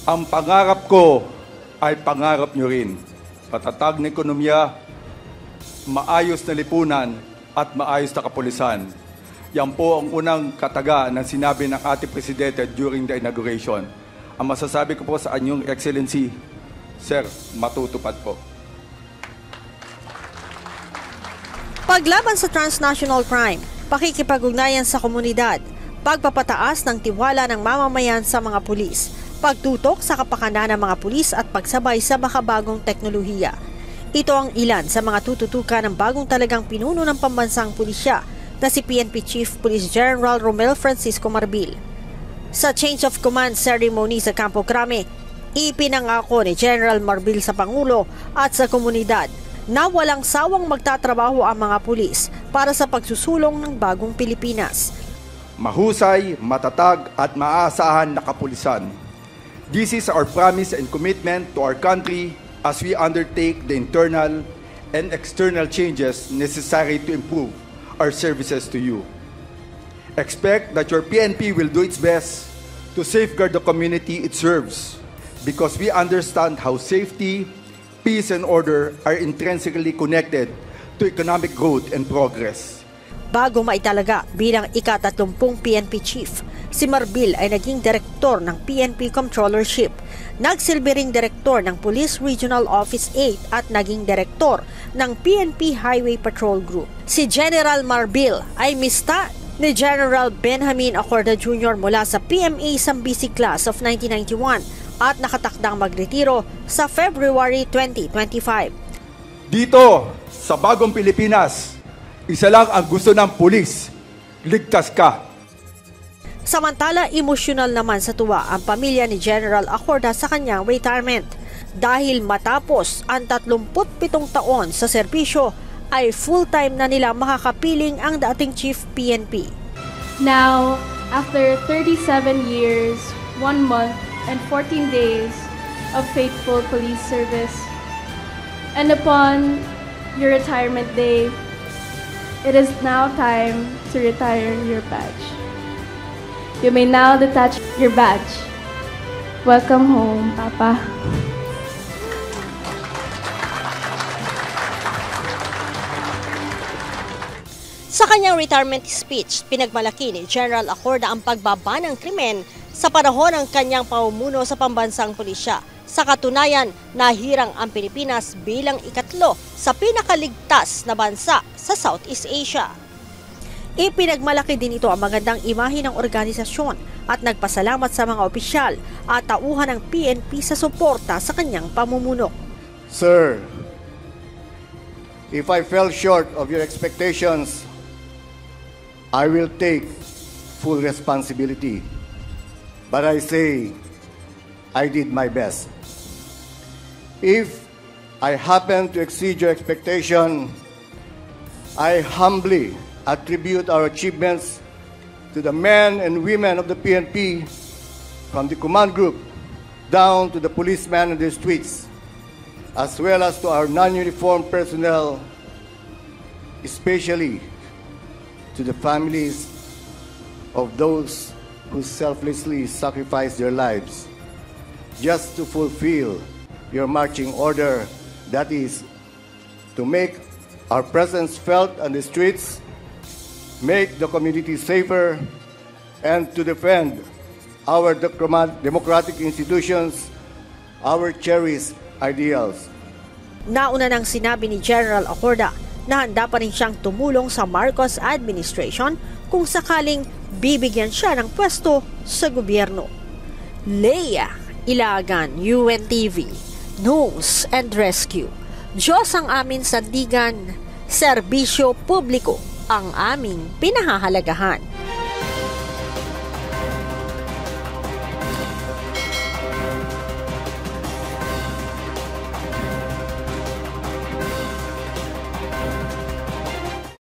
Ang pangarap ko ay pangarap nyo rin. Patatag na ekonomiya, maayos na lipunan, at maayos na kapulisan. Yan po ang unang kataga ng sinabi ng ating Presidente during the inauguration. Ang masasabi ko po sa inyong Excellency, Sir, matutupad po. Paglaban sa transnational crime, pakikipag-ugnayan sa komunidad, pagpapataas ng tiwala ng mamamayan sa mga pulis, pagtutok sa kapakanan ng mga pulis at pagsabay sa makabagong teknolohiya. Ito ang ilan sa mga tututukan ng bagong talagang pinuno ng pambansang pulisya na si PNP Chief Police General Romel Francisco Marbil. Sa change of command ceremony sa Campo Crame, ipinangako ni General Marbil sa Pangulo at sa komunidad na walang sawang magtatrabaho ang mga pulis para sa pagsusulong ng bagong Pilipinas. Mahusay, matatag at maaasahan na kapulisan. This is our promise and commitment to our country as we undertake the internal and external changes necessary to improve our services to you. Expect that your PNP will do its best to safeguard the community it serves because we understand how safety, peace and order are intrinsically connected to economic growth and progress. Bago maitalaga bilang ika-30 PNP Chief, si Marbil ay naging direktor ng PNP Comptrollership, nagsilbi ring direktor ng Police Regional Office 8 at naging direktor ng PNP Highway Patrol Group. Si General Marbil ay mista ni General Benjamin Acorda Jr. mula sa PMA Sambisi Class of 1991 at nakatakdang magretiro sa February 2025. Dito, sa bagong Pilipinas, isa lang ang gusto ng pulis, ligtas ka. Samantala, emosyonal naman sa tuwa ang pamilya ni General Acorda sa kanyang retirement dahil matapos ang 37 taon sa serbisyo ay full-time na nila makakapiling ang dating Chief PNP. Now, after 37 years, 1 month, and 14 days of faithful police service, and upon your retirement day, it is now time to retire your badge. You may now detach your badge. Welcome home, Papa. Sa kanyang retirement speech, pinagmalaki ni General Acorda ang pagbaba ng krimen sa panahon ng kanyang pamumuno sa pambansang pulisya. Sa katunayan, nahirang ang Pilipinas bilang ikatlo sa pinakaligtas na bansa sa Southeast Asia. Ipinagmalaki din ito ang magandang imahe ng organisasyon at nagpasalamat sa mga opisyal at tauhan ng PNP sa suporta sa kanyang pamumuno. Sir, if I fell short of your expectations, I will take full responsibility. But I say, I did my best. If I happen to exceed your expectation, I humbly attribute our achievements to the men and women of the PNP, from the command group down to the policemen in the streets, as well as to our non-uniformed personnel, especially to the families of those who selflessly sacrifice their lives just to fulfill your marching order, that is, to make our presence felt on the streets, make the community safer, and to defend our democratic institutions, our cherished ideals. Nauna nang sinabi ni General Acorda na handa pa rin siyang tumulong sa Marcos administration kung sakaling bibigyan siya ng pwesto sa gobyerno. Leia Ilagan, UNTV, News and Rescue. Diyos ang aming sandigan, serbisyo publiko ang aming pinahahalagahan.